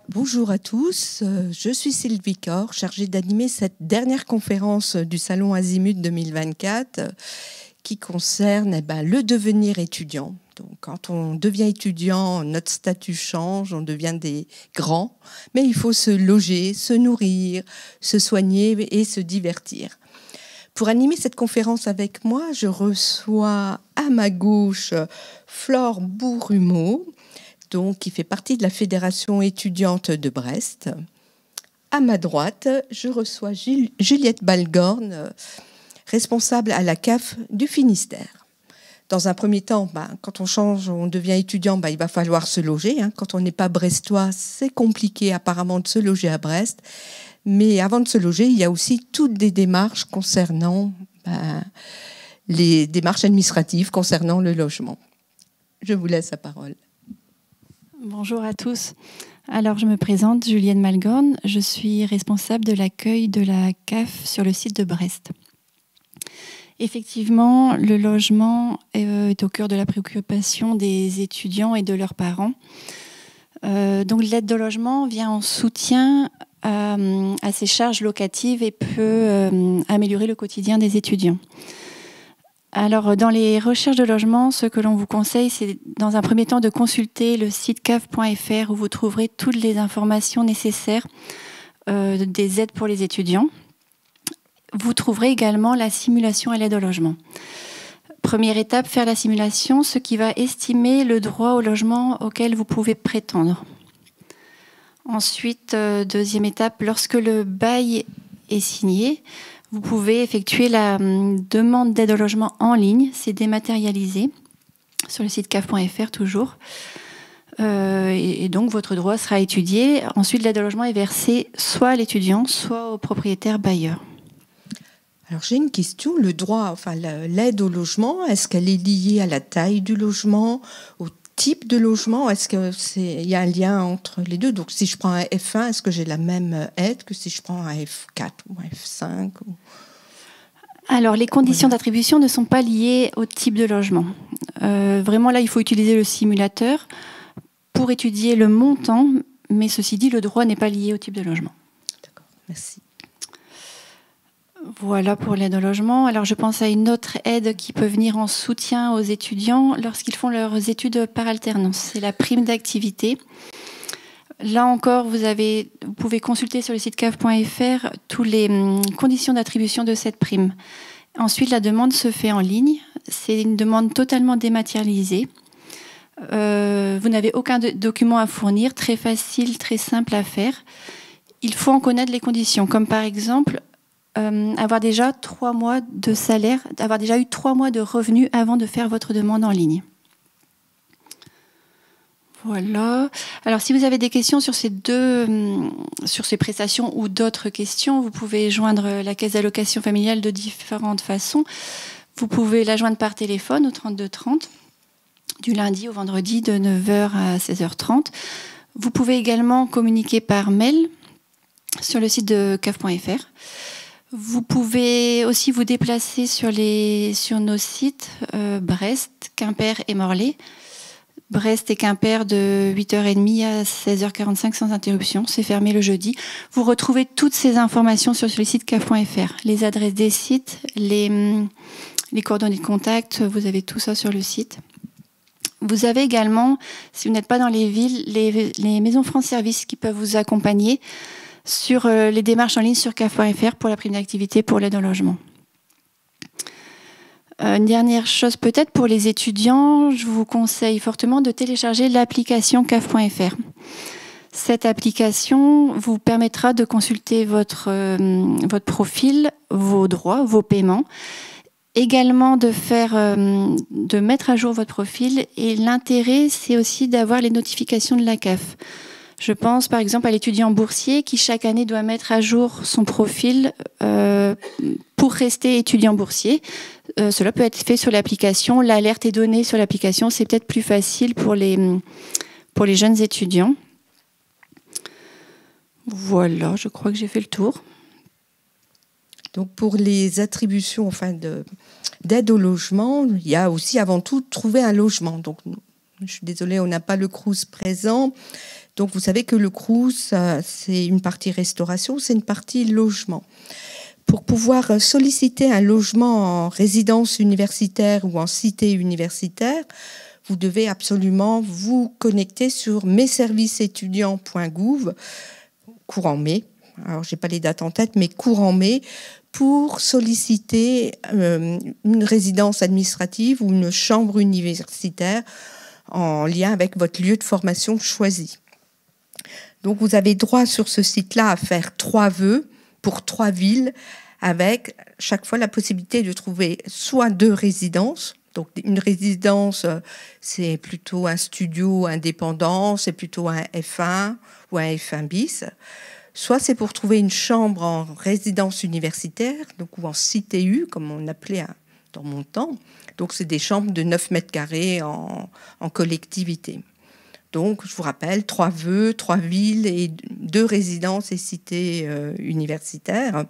Bonjour à tous, je suis Sylvie Corr, chargée d'animer cette dernière conférence du Salon Azimut 2024 qui concerne le devenir étudiant. Donc, quand on devient étudiant, notre statut change, on devient des grands, mais il faut se loger, se nourrir, se soigner et se divertir. Pour animer cette conférence avec moi, je reçois à ma gauche Flore Bourrumeau, donc, qui fait partie de la Fédération étudiante de Brest. À ma droite, je reçois Juliette Balgorn, responsable à la CAF du Finistère. Dans un premier temps, quand on change, on devient étudiant, il va falloir se loger. Quand on n'est pas brestois, c'est compliqué apparemment de se loger à Brest. Mais avant de se loger, il y a aussi toutes des démarches concernant les démarches administratives concernant le logement. Je vous laisse la parole. Bonjour à tous. Alors, je me présente, Juliette Balgorn. Je suis responsable de l'accueil de la CAF sur le site de Brest. Effectivement, le logement est au cœur de la préoccupation des étudiants et de leurs parents. Donc, l'aide de logement vient en soutien à ces charges locatives et peut améliorer le quotidien des étudiants. Alors, dans les recherches de logement, ce que l'on vous conseille, c'est dans un premier temps de consulter le site caf.fr où vous trouverez toutes les informations nécessaires des aides pour les étudiants. Vous trouverez également la simulation à l'aide au logement. Première étape, faire la simulation, ce qui va estimer le droit au logement auquel vous pouvez prétendre. Ensuite, deuxième étape, lorsque le bail est signé, vous pouvez effectuer la demande d'aide au logement en ligne, c'est dématérialisé, sur le site caf.fr toujours. Et donc votre droit sera étudié. Ensuite, l'aide au logement est versée soit à l'étudiant, soit au propriétaire bailleur. Alors j'ai une question, le droit, l'aide au logement, est-ce qu'elle est liée à la taille du logement, au type de logement? Est-ce qu'il y a un lien entre les deux? Donc si je prends un F1, est-ce que j'ai la même aide que si je prends un F4 ou un F5 Alors les conditions d'attribution ne sont pas liées au type de logement. Vraiment là, il faut utiliser le simulateur pour étudier le montant, mais ceci dit, le droit n'est pas lié au type de logement. D'accord, merci. Voilà pour l'aide au logement. Alors je pense à une autre aide qui peut venir en soutien aux étudiants lorsqu'ils font leurs études par alternance. C'est la prime d'activité. Là encore, vous pouvez consulter sur le site caf.fr toutes les conditions d'attribution de cette prime. Ensuite, la demande se fait en ligne. C'est une demande totalement dématérialisée. Vous n'avez aucun document à fournir, très facile, très simple à faire. Il faut en connaître les conditions, comme par exemple avoir déjà 3 mois de salaire, avoir déjà eu 3 mois de revenus avant de faire votre demande en ligne. Voilà. Alors, si vous avez des questions sur ces prestations ou d'autres questions, vous pouvez joindre la caisse d'allocation familiale de différentes façons. Vous pouvez la joindre par téléphone au 32 30, du lundi au vendredi de 9h à 16h30. Vous pouvez également communiquer par mail sur le site de caf.fr. Vous pouvez aussi vous déplacer sur nos sites Brest, Quimper et Morlaix. Brest et Quimper de 8h30 à 16h45 sans interruption. C'est fermé le jeudi. Vous retrouvez toutes ces informations sur le site caf.fr. Les adresses des sites, les coordonnées de contact, vous avez tout ça sur le site. Vous avez également, si vous n'êtes pas dans les villes, les maisons France Service qui peuvent vous accompagner sur les démarches en ligne sur caf.fr pour la prime d'activité pour l'aide au logement. Une dernière chose peut-être pour les étudiants, je vous conseille fortement de télécharger l'application caf.fr. Cette application vous permettra de consulter votre profil, vos droits, vos paiements, également de mettre à jour votre profil, et l'intérêt c'est aussi d'avoir les notifications de la CAF. Je pense par exemple à l'étudiant boursier qui chaque année doit mettre à jour son profil pour rester étudiant boursier. Cela peut être fait sur l'application. L'alerte est donnée sur l'application. C'est peut-être plus facile pour les jeunes étudiants. Voilà, je crois que j'ai fait le tour. Donc pour les attributions d'aide au logement, il y a aussi avant tout trouver un logement. Donc je suis désolée, on n'a pas le Crous présent. Donc vous savez que le Crous, c'est une partie restauration, c'est une partie logement. Pour pouvoir solliciter un logement en résidence universitaire ou en cité universitaire, vous devez absolument vous connecter sur messervicesétudiants.gouv courant mai. Alors, je n'ai pas les dates en tête, mais courant mai, pour solliciter une résidence administrative ou une chambre universitaire en lien avec votre lieu de formation choisi. Donc, vous avez droit sur ce site-là à faire 3 vœux pour 3 villes, avec chaque fois la possibilité de trouver soit 2 résidences. Donc, une résidence, c'est plutôt un studio indépendant, c'est plutôt un F1 ou un F1 bis. Soit c'est pour trouver une chambre en résidence universitaire, donc, ou en CTU, comme on appelait dans mon temps. Donc, c'est des chambres de 9 mètres carrés en collectivité. Donc, je vous rappelle, 3 vœux, 3 villes et 2 résidences et cités universitaires.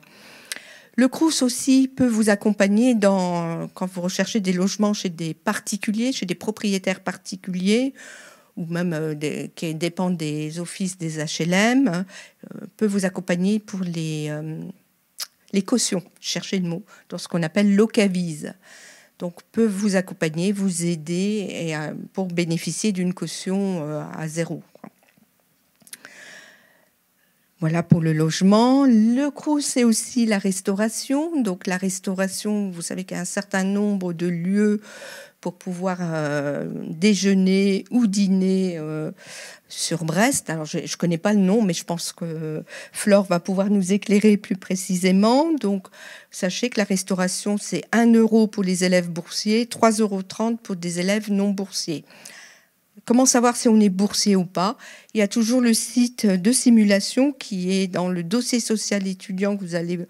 Le Crous aussi peut vous accompagner quand vous recherchez des logements chez des particuliers, chez des propriétaires particuliers, ou même qui dépendent des offices des HLM, peut vous accompagner pour les cautions, cherchez le mot, dans ce qu'on appelle l'OCAVIS. Donc, peut vous accompagner, vous aider pour bénéficier d'une caution à 0. Voilà pour le logement. Le Crous, c'est aussi la restauration. Donc, la restauration, vous savez qu'il y a un certain nombre de lieux pour pouvoir déjeuner ou dîner sur Brest. Alors, je ne connais pas le nom, mais je pense que Flore va pouvoir nous éclairer plus précisément. Donc, sachez que la restauration, c'est 1 € pour les élèves boursiers, 3,30 € pour des élèves non boursiers. Comment savoir si on est boursier ou pas? Il y a toujours le site de simulation qui est dans le dossier social étudiant que vous allez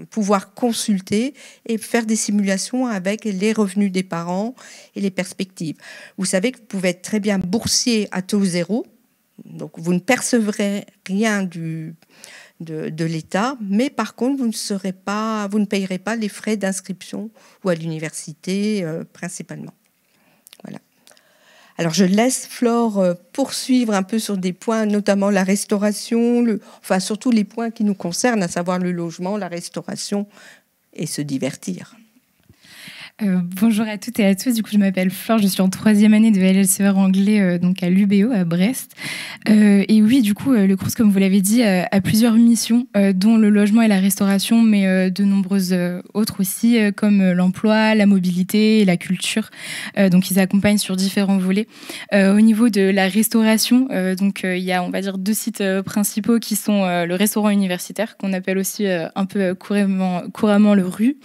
pouvoir consulter et faire des simulations avec les revenus des parents et les perspectives. Vous savez que vous pouvez être très bien boursier à taux 0, donc vous ne percevrez rien de l'État, mais par contre, vous ne payerez pas les frais d'inscription ou à l'université principalement. Voilà. Alors, je laisse Flore poursuivre un peu sur des points, notamment la restauration, surtout les points qui nous concernent, à savoir le logement, la restauration et se divertir. Bonjour à toutes et à tous. Du coup, je m'appelle Flore, je suis en 3e année de LLCR anglais donc à l'UBO à Brest. Et oui, du coup, le Crous, comme vous l'avez dit, a plusieurs missions, dont le logement et la restauration, mais de nombreuses autres aussi, comme l'emploi, la mobilité et la culture. Donc, ils accompagnent sur différents volets. Au niveau de la restauration, donc il y a, on va dire, 2 sites principaux qui sont le restaurant universitaire, qu'on appelle aussi un peu couramment le RU,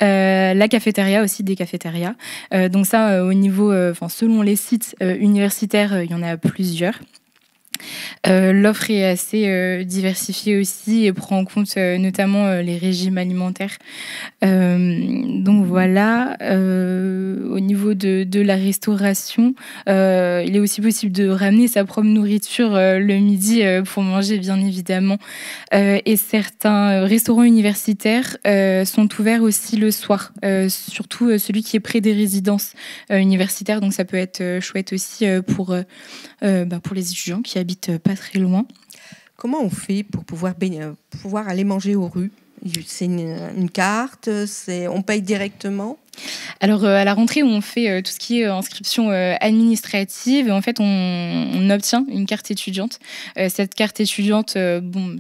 la cafétéria aussi, des cafétérias. Donc ça, au niveau, selon les sites universitaires, il y en a plusieurs. L'offre est assez diversifiée aussi et prend en compte notamment les régimes alimentaires. Donc voilà, au niveau de la restauration, il est aussi possible de ramener sa propre nourriture le midi pour manger, bien évidemment. Et certains restaurants universitaires sont ouverts aussi le soir, surtout celui qui est près des résidences universitaires. Donc ça peut être chouette aussi pour les étudiants qui habitent pas très loin. Comment on fait pour pouvoir aller manger aux rues? C'est une carte, on paye directement? Alors, à la rentrée, où on fait tout ce qui est inscription administrative, en fait, on obtient une carte étudiante. Cette carte étudiante,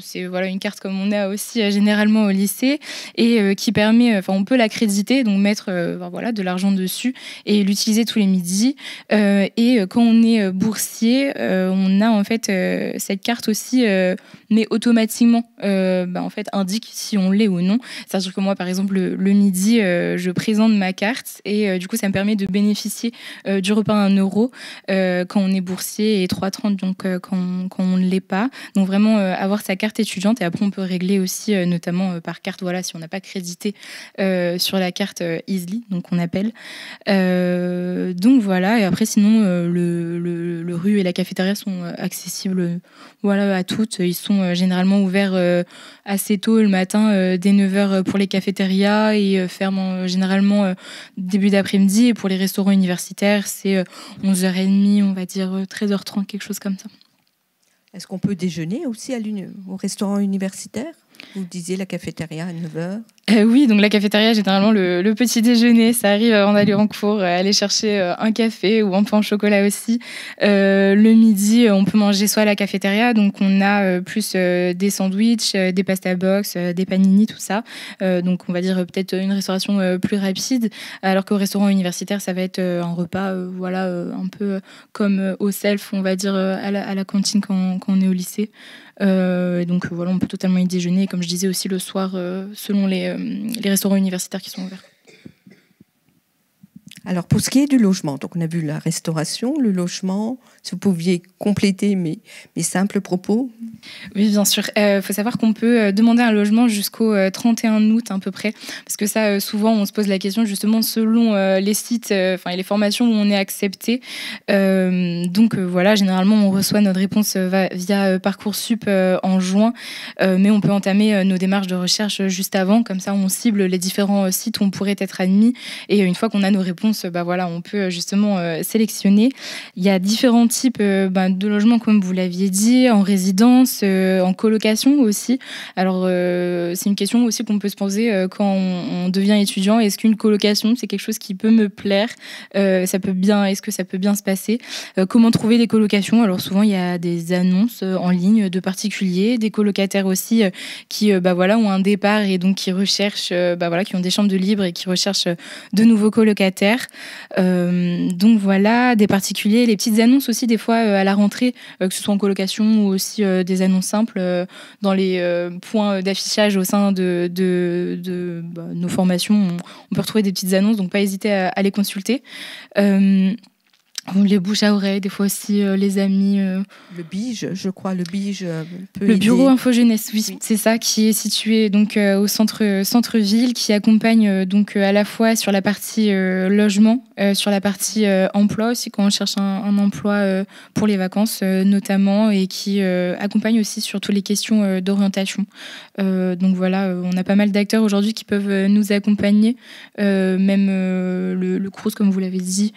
c'est une carte comme on a aussi généralement au lycée et qui permet, on peut l'accréditer, donc mettre de l'argent dessus et l'utiliser tous les midis. Et quand on est boursier, on a en fait cette carte aussi, mais automatiquement, indique si on l'est ou non. C'est-à-dire que moi, par exemple, le midi, je présente ma carte et du coup ça me permet de bénéficier du repas à 1 € quand on est boursier et 3,30 donc quand on ne l'est pas. Donc vraiment avoir sa carte étudiante et après on peut régler aussi notamment par carte, si on n'a pas crédité sur la carte Easily, donc on appelle. Donc voilà, et après sinon le RU et la cafétéria sont accessibles à toutes. Ils sont généralement ouverts assez tôt le matin, dès 9h pour les cafétérias et ferment généralement début d'après-midi. Et pour les restaurants universitaires, c'est 11h30, on va dire 13h30, quelque chose comme ça. Est-ce qu'on peut déjeuner aussi au restaurant universitaire? Vous disiez la cafétéria à 9h. Oui, donc la cafétéria, généralement, le petit déjeuner, ça arrive avant d'aller en cours, aller chercher un café ou un pain au chocolat aussi. Le midi, on peut manger soit à la cafétéria, donc on a plus des sandwichs, des pasta box, des panini, tout ça. Donc on va dire peut-être une restauration plus rapide, alors qu'au restaurant universitaire, ça va être un repas un peu comme au self, on va dire, à la cantine quand on est au lycée. Donc voilà, on peut totalement y déjeuner, et comme je disais aussi le soir, selon les restaurants universitaires qui sont ouverts. Alors pour ce qui est du logement, donc on a vu la restauration, le logement, si vous pouviez compléter mes simples propos. Oui, bien sûr. Faut savoir qu'on peut demander un logement jusqu'au 31 août à peu près, parce que ça, souvent, on se pose la question justement selon les sites, et les formations où on est accepté. Donc voilà, généralement, on reçoit notre réponse via Parcoursup en juin, mais on peut entamer nos démarches de recherche juste avant, comme ça, on cible les différents sites où on pourrait être admis, et une fois qu'on a nos réponses, on peut justement sélectionner. Il y a différents types de logements, comme vous l'aviez dit, en résidence, en colocation aussi. Alors, c'est une question aussi qu'on peut se poser quand on devient étudiant. Est-ce qu'une colocation, c'est quelque chose qui peut me plaire? Est-ce que ça peut bien se passer? Comment trouver des colocations? Alors, souvent, il y a des annonces en ligne de particuliers, des colocataires aussi qui ont un départ et donc qui recherchent, qui ont des chambres de libre et qui recherchent de nouveaux colocataires. Donc voilà, des particuliers, les petites annonces aussi des fois à la rentrée, que ce soit en colocation ou aussi des annonces simples dans les points d'affichage au sein de nos formations. On peut retrouver des petites annonces, donc pas hésiter à les consulter. Les bouches à oreille, des fois aussi les amis. Le BIGE, je crois, le BIGE peut Le aider. bureau Info Jeunesse, oui, c'est ça, qui est situé donc au centre-ville, qui accompagne donc à la fois sur la partie logement, sur la partie emploi aussi, quand on cherche un emploi pour les vacances notamment, et qui accompagne aussi sur toutes les questions d'orientation. Donc voilà, on a pas mal d'acteurs aujourd'hui qui peuvent nous accompagner, même le CROUS, comme vous l'avez dit.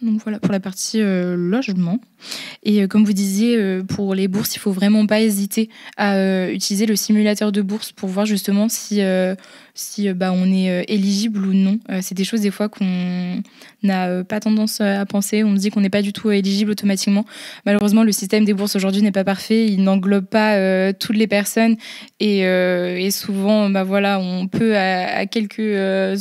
Donc voilà pour la partie logement. Et comme vous disiez, pour les bourses, il faut vraiment pas hésiter à utiliser le simulateur de bourse pour voir justement si on est éligible ou non. C'est des choses des fois qu'on n'a pas tendance à penser. On se dit qu'on n'est pas du tout éligible automatiquement. Malheureusement, le système des bourses aujourd'hui n'est pas parfait. Il n'englobe pas toutes les personnes, et souvent, on peut à quelques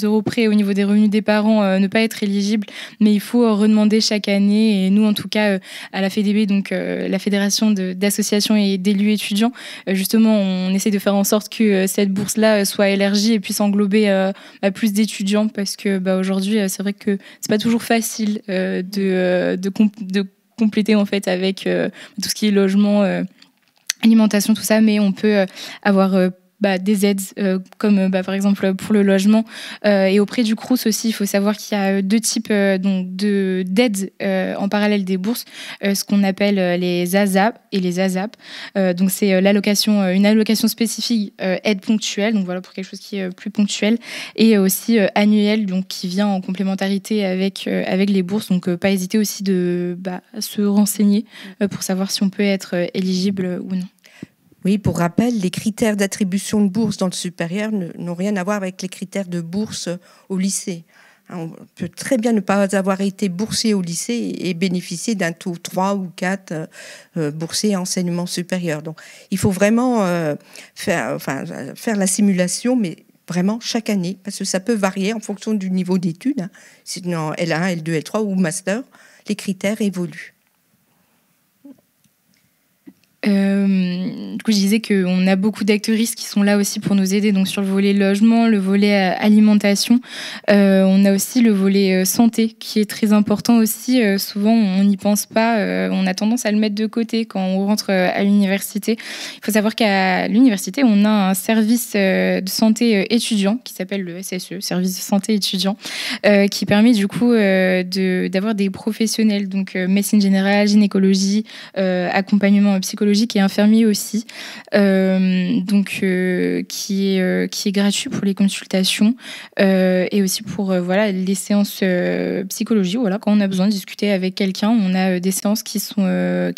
euros près au niveau des revenus des parents ne pas être éligible, mais il faut redemander chaque année. Et nous, en tout cas, à la FEDB, donc la Fédération d'associations et d'élus étudiants, justement, on essaie de faire en sorte que cette bourse-là soit élargie et puisse englober à plus d'étudiants, parce que aujourd'hui, c'est vrai que c'est pas toujours facile de compléter en fait avec tout ce qui est logement, alimentation, tout ça, mais on peut avoir des aides comme par exemple pour le logement, et auprès du CROUS aussi. Il faut savoir qu'il y a deux types d'aides en parallèle des bourses, ce qu'on appelle les ASAP et les ASAP. Donc c'est une allocation spécifique, aide ponctuelle, donc voilà, pour quelque chose qui est plus ponctuel, et aussi annuelle, donc qui vient en complémentarité avec les bourses. Donc pas hésiter aussi de se renseigner pour savoir si on peut être éligible ou non. Oui, pour rappel, les critères d'attribution de bourse dans le supérieur n'ont rien à voir avec les critères de bourse au lycée. On peut très bien ne pas avoir été boursier au lycée et bénéficier d'un taux 3 ou 4 boursier enseignement supérieur. Donc, il faut vraiment faire la simulation, mais vraiment chaque année, parce que ça peut varier en fonction du niveau d'études. Sinon, L1, L2, L3 ou master, les critères évoluent. Du coup, je disais qu'on a beaucoup d'acteuristes qui sont là aussi pour nous aider, donc sur le volet logement, le volet alimentation. On a aussi le volet santé qui est très important aussi. Souvent, on n'y pense pas. On a tendance à le mettre de côté quand on rentre à l'université. Il faut savoir qu'à l'université, on a un service de santé étudiant qui s'appelle le SSE, service de santé étudiant, qui permet du coup d'avoir des professionnels, donc médecine générale, gynécologie, accompagnement psychologique psychologique et infirmier aussi, donc qui est gratuit pour les consultations et aussi pour voilà les séances psychologie. Voilà, quand on a besoin de discuter avec quelqu'un, on a des séances qui sont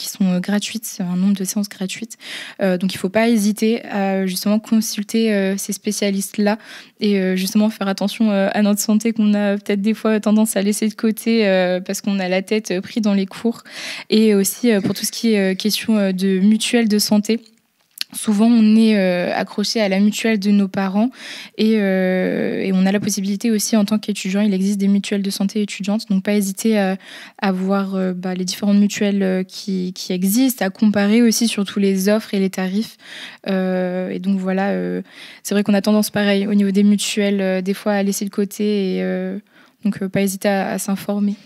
gratuites, c'est un nombre de séances gratuites. Donc il ne faut pas hésiter à justement consulter ces spécialistes-là et justement faire attention à notre santé qu'on a peut-être des fois tendance à laisser de côté parce qu'on a la tête prise dans les cours. Et aussi pour tout ce qui est question de mutuelle de santé. Souvent, on est accroché à la mutuelle de nos parents et on a la possibilité aussi en tant qu'étudiant, il existe des mutuelles de santé étudiantes, donc pas hésiter à voir les différentes mutuelles qui existent, à comparer aussi surtout les offres et les tarifs. Et donc voilà, c'est vrai qu'on a tendance pareil au niveau des mutuelles, des fois à laisser de côté et donc pas hésiter à s'informer.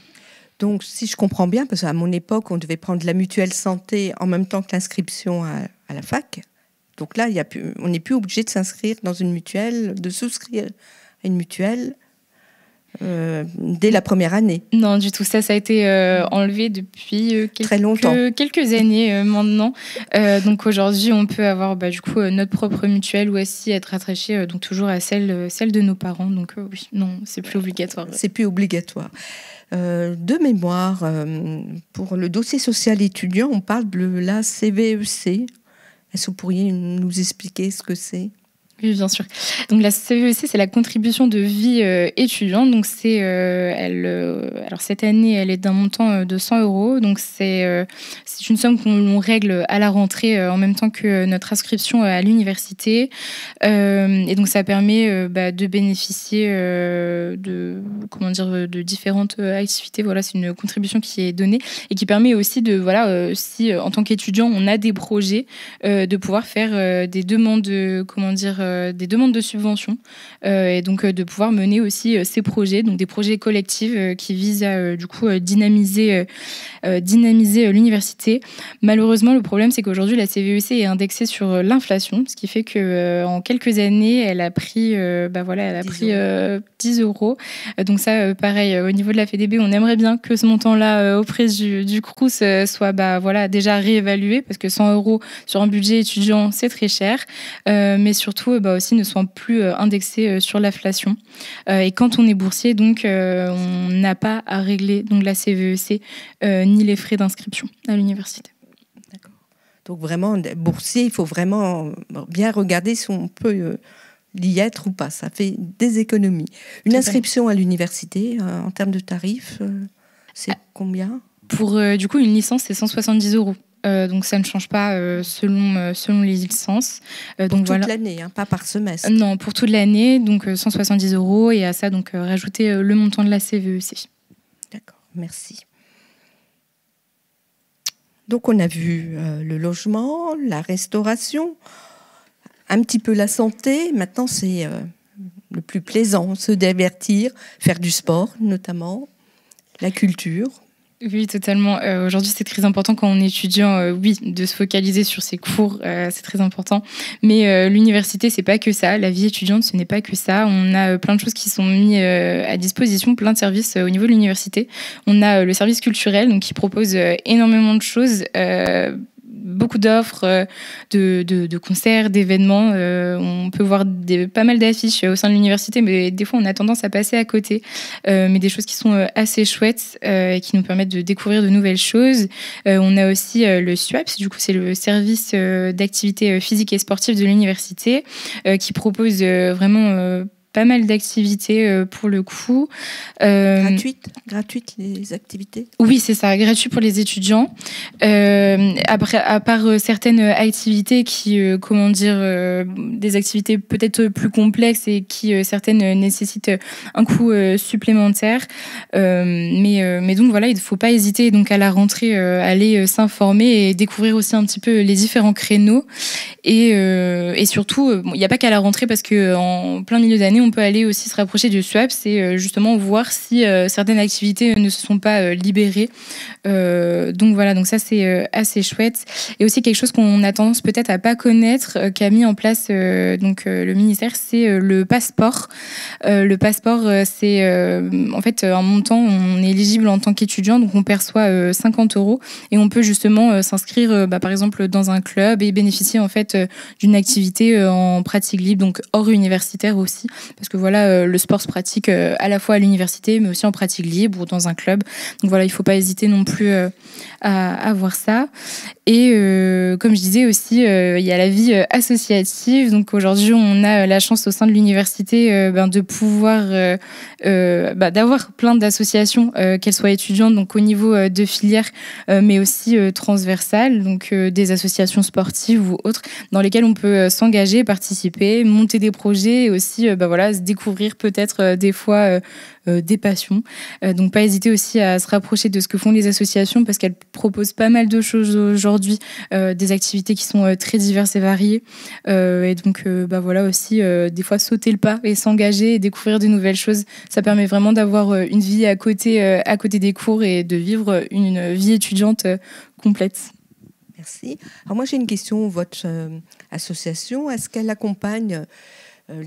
Donc, si je comprends bien, parce qu'à mon époque, on devait prendre la mutuelle santé en même temps que l'inscription à la fac. Donc là, on n'est plus obligé de s'inscrire dans une mutuelle, de souscrire à une mutuelle dès la première année. Non, du tout. Ça a été enlevé depuis très longtemps. Quelques années maintenant. Donc aujourd'hui, on peut avoir du coup notre propre mutuelle ou aussi être attaché donc toujours à celle de nos parents. Donc oui, non, c'est plus obligatoire. C'est plus obligatoire. De mémoire, pour le dossier social étudiant, on parle de la CVEC. Est-ce que vous pourriez nous expliquer ce que c'est ? Oui, bien sûr. Donc la CVEC, c'est la contribution de vie étudiante. Donc c'est, alors cette année, elle est d'un montant de 100 €. Donc c'est une somme qu'on règle à la rentrée en même temps que notre inscription à l'université. Et donc ça permet de bénéficier de différentes activités. Voilà, c'est une contribution qui est donnée et qui permet aussi de si en tant qu'étudiant on a des projets, de pouvoir faire des demandes des demandes de subventions et donc de pouvoir mener aussi ces projets, donc des projets collectifs qui visent à dynamiser l'université. Malheureusement, le problème, c'est qu'aujourd'hui, la CVEC est indexée sur l'inflation, ce qui fait qu'en quelques années, elle a pris, 10 €. Donc ça, pareil, au niveau de la FEDB, on aimerait bien que ce montant-là auprès du Crous soit déjà réévalué, parce que 100 € sur un budget étudiant, c'est très cher, mais surtout aussi ne soit plus indexé sur l'inflation. Et quand on est boursier, donc on n'a pas à régler donc la CVEC ni les frais d'inscription à l'université. D'accord. Donc vraiment, boursier, il faut vraiment bien regarder si on peut y être ou pas. Ça fait des économies. Une inscription à l'université, en termes de tarifs, c'est combien ? Pour du coup, une licence, c'est 170 €. Donc ça ne change pas selon les licences. Pour toute l'année, pas par semestre. Non, pour toute l'année, donc 170 € et à ça donc rajouter le montant de la CVEC. D'accord, merci. Donc on a vu le logement, la restauration, un petit peu la santé. Maintenant c'est le plus plaisant, se divertir, faire du sport notamment, la culture. Oui, totalement. Aujourd'hui, c'est très important quand on est étudiant, de se focaliser sur ses cours, c'est très important. Mais l'université, c'est pas que ça. La vie étudiante, ce n'est pas que ça. On a plein de choses qui sont mises à disposition, plein de services au niveau de l'université. On a le service culturel, donc qui propose énormément de choses. Beaucoup d'offres, de concerts, d'événements. On peut voir pas mal d'affiches au sein de l'université, mais des fois, on a tendance à passer à côté. Mais des choses qui sont assez chouettes et qui nous permettent de découvrir de nouvelles choses. On a aussi le SUAPS, du coup, c'est le service d'activité physique et sportive de l'université, qui propose vraiment pas mal d'activités pour le coup. Gratuites les activités ? Oui, c'est ça, gratuit pour les étudiants. Après, à part certaines activités qui, des activités peut-être plus complexes et qui certaines nécessitent un coût supplémentaire. Mais donc voilà, il ne faut pas hésiter donc à la rentrée aller s'informer et découvrir aussi un petit peu les différents créneaux. Et surtout, il n'y a pas qu'à la rentrée parce qu'en plein milieu d'année, on peut aller aussi se rapprocher du SUAPS et justement voir si certaines activités ne se sont pas libérées Donc voilà, donc ça c'est assez chouette. Et aussi quelque chose qu'on a tendance peut-être à pas connaître, qu'a mis en place le ministère, c'est le passeport. Le passeport, c'est en fait un montant, on est éligible en tant qu'étudiant, donc on perçoit 50 € et on peut justement s'inscrire par exemple dans un club et bénéficier en fait d'une activité en pratique libre, donc hors universitaire aussi, parce que voilà, le sport se pratique à la fois à l'université mais aussi en pratique libre ou dans un club. Donc voilà, il faut pas hésiter non plus à voir ça. Et comme je disais aussi, il y a la vie associative. Donc aujourd'hui, on a la chance au sein de l'université de pouvoir d'avoir plein d'associations, qu'elles soient étudiantes, donc au niveau de filière, mais aussi transversales, donc des associations sportives ou autres, dans lesquelles on peut s'engager, participer, monter des projets et aussi se découvrir peut-être des fois des passions. Donc pas hésiter aussi à se rapprocher de ce que font les associations parce qu'elles proposent pas mal de choses aujourd'hui, des activités qui sont très diverses et variées. Et donc aussi des fois sauter le pas et s'engager et découvrir de nouvelles choses. Ça permet vraiment d'avoir une vie à côté des cours et de vivre une vie étudiante complète. Merci. Alors moi j'ai une question. Votre association, est-ce qu'elle accompagne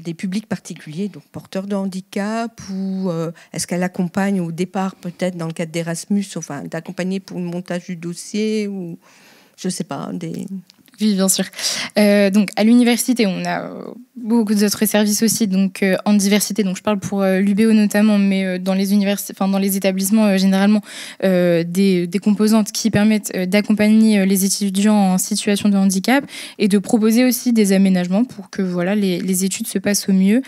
des publics particuliers, donc porteurs de handicap, ou est-ce qu'elle accompagne au départ peut-être dans le cadre d'Erasmus, enfin d'accompagner pour le montage du dossier, ou je sais pas, des... Oui, bien sûr. Donc, à l'université, on a beaucoup d'autres services aussi, donc en diversité. Donc, je parle pour l'UBO notamment, mais dans les dans les établissements généralement, des composantes qui permettent d'accompagner les étudiants en situation de handicap et de proposer aussi des aménagements pour que voilà les études se passent au mieux.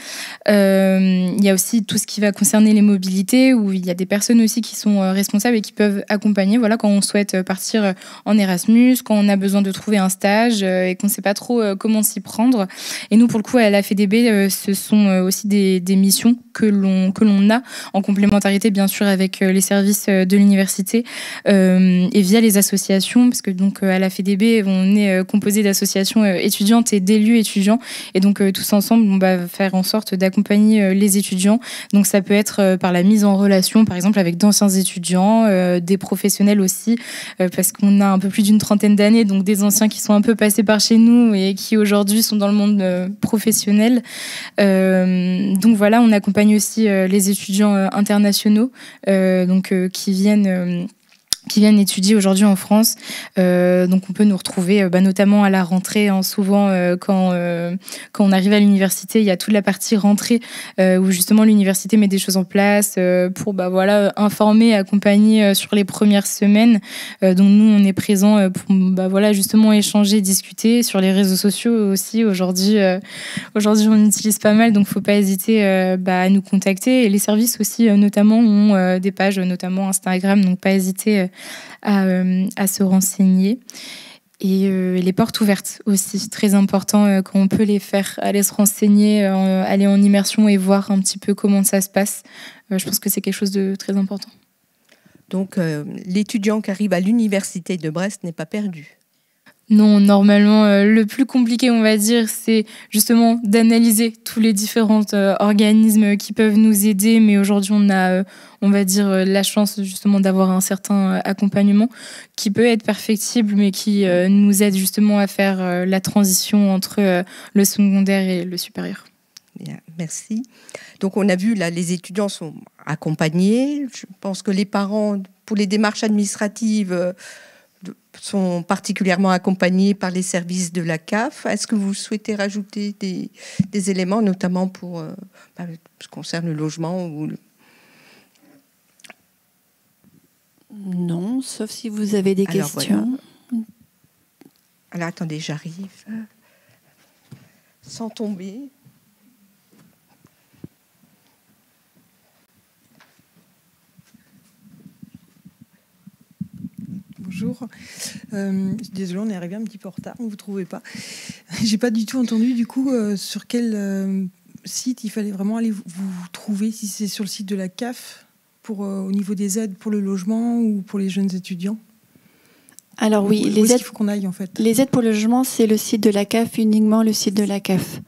Il y a aussi tout ce qui va concerner les mobilités, où il y a des personnes aussi qui sont responsables et qui peuvent accompagner. Voilà, quand on souhaite partir en Erasmus, quand on a besoin de trouver un stage et qu'on ne sait pas trop comment s'y prendre. Et nous, pour le coup, à la FEDB, ce sont aussi des missions que l'on a en complémentarité, bien sûr, avec les services de l'université et via les associations, parce que donc à la FEDB, on est composé d'associations étudiantes et d'élus étudiants. Et donc, tous ensemble, on va faire en sorte d'accompagner les étudiants. Donc, ça peut être par la mise en relation, par exemple, avec d'anciens étudiants, des professionnels aussi, parce qu'on a un peu plus d'une trentaine d'années, donc des anciens qui sont un peu passés par chez nous et qui aujourd'hui sont dans le monde professionnel. Donc voilà, on accompagne aussi les étudiants internationaux qui viennent étudier aujourd'hui en France. Donc on peut nous retrouver notamment à la rentrée, souvent quand on arrive à l'université, il y a toute la partie rentrée où justement l'université met des choses en place pour informer, accompagner sur les premières semaines. Donc nous on est présents pour justement échanger, discuter sur les réseaux sociaux aussi. Aujourd'hui on utilise pas mal, donc faut pas hésiter à nous contacter. Et les services aussi notamment ont des pages, notamment Instagram, donc pas hésiter à se renseigner. Et les portes ouvertes aussi, très important quand on peut les faire, aller se renseigner, aller en immersion et voir un petit peu comment ça se passe. Je pense que c'est quelque chose de très important. Donc l'étudiant qui arrive à l'université de Brest n'est pas perdu? Non, normalement, le plus compliqué, on va dire, c'est justement d'analyser tous les différents organismes qui peuvent nous aider. Mais aujourd'hui, on a, on va dire, la chance justement d'avoir un certain accompagnement qui peut être perfectible, mais qui nous aide justement à faire la transition entre le secondaire et le supérieur. Bien, merci. Donc, on a vu, là, les étudiants sont accompagnés. Je pense que les parents, pour les démarches administratives, sont particulièrement accompagnés par les services de la CAF. Est-ce que vous souhaitez rajouter des éléments, notamment pour ce qui concerne le logement ou Non, sauf si vous avez des questions. Voilà. Alors, attendez, j'arrive. Sans tomber. Bonjour. Désolée, on est arrivé un petit peu en retard, vous ne trouvez pas. J'ai pas du tout entendu du coup sur quel site il fallait vraiment aller vous trouver, si c'est sur le site de la CAF pour, au niveau des aides pour le logement ou pour les jeunes étudiants. Alors oui, où est-ce qu'il faut qu'on aille en fait? Les aides pour le logement, c'est le site de la CAF, uniquement le site de la CAF.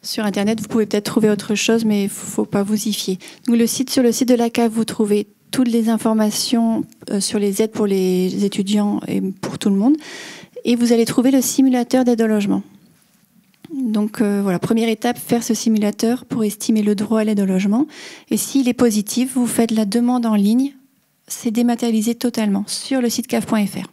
Sur Internet, vous pouvez peut-être trouver autre chose, mais il ne faut pas vous y fier. Donc sur le site de la CAF, vous trouvez toutes les informations sur les aides pour les étudiants et pour tout le monde. Et vous allez trouver le simulateur d'aide au logement. Donc voilà, première étape, faire ce simulateur pour estimer le droit à l'aide au logement. Et s'il est positif, vous faites la demande en ligne. C'est dématérialisé totalement sur le site caf.fr.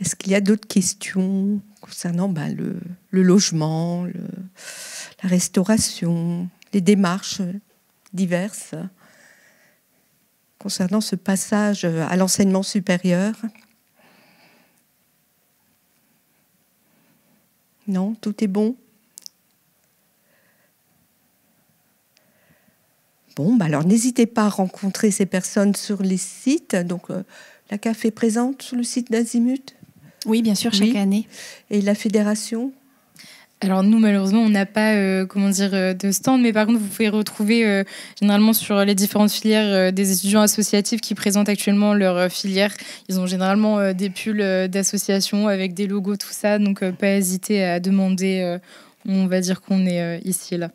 Est-ce qu'il y a d'autres questions concernant le logement, la restauration, les démarches diverses concernant ce passage à l'enseignement supérieur? Non, tout est bon? Bon, alors n'hésitez pas à rencontrer ces personnes sur les sites. Donc, la CAF est présente sur le site d'Azimut? Oui, bien sûr, chaque année. Et la fédération? Alors nous, malheureusement, on n'a pas de stand, mais par contre, vous pouvez retrouver généralement sur les différentes filières des étudiants associatifs qui présentent actuellement leur filière. Ils ont généralement des pulls d'association avec des logos, tout ça, donc pas hésiter à demander, on va dire qu'on est ici et là.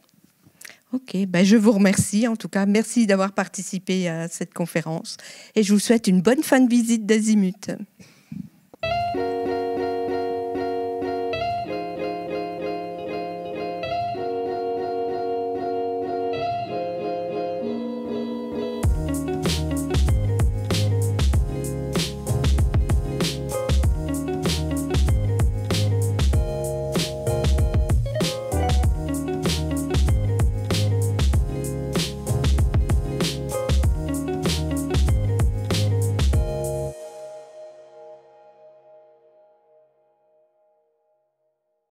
Ok, je vous remercie. En tout cas, merci d'avoir participé à cette conférence et je vous souhaite une bonne fin de visite d'Azimut.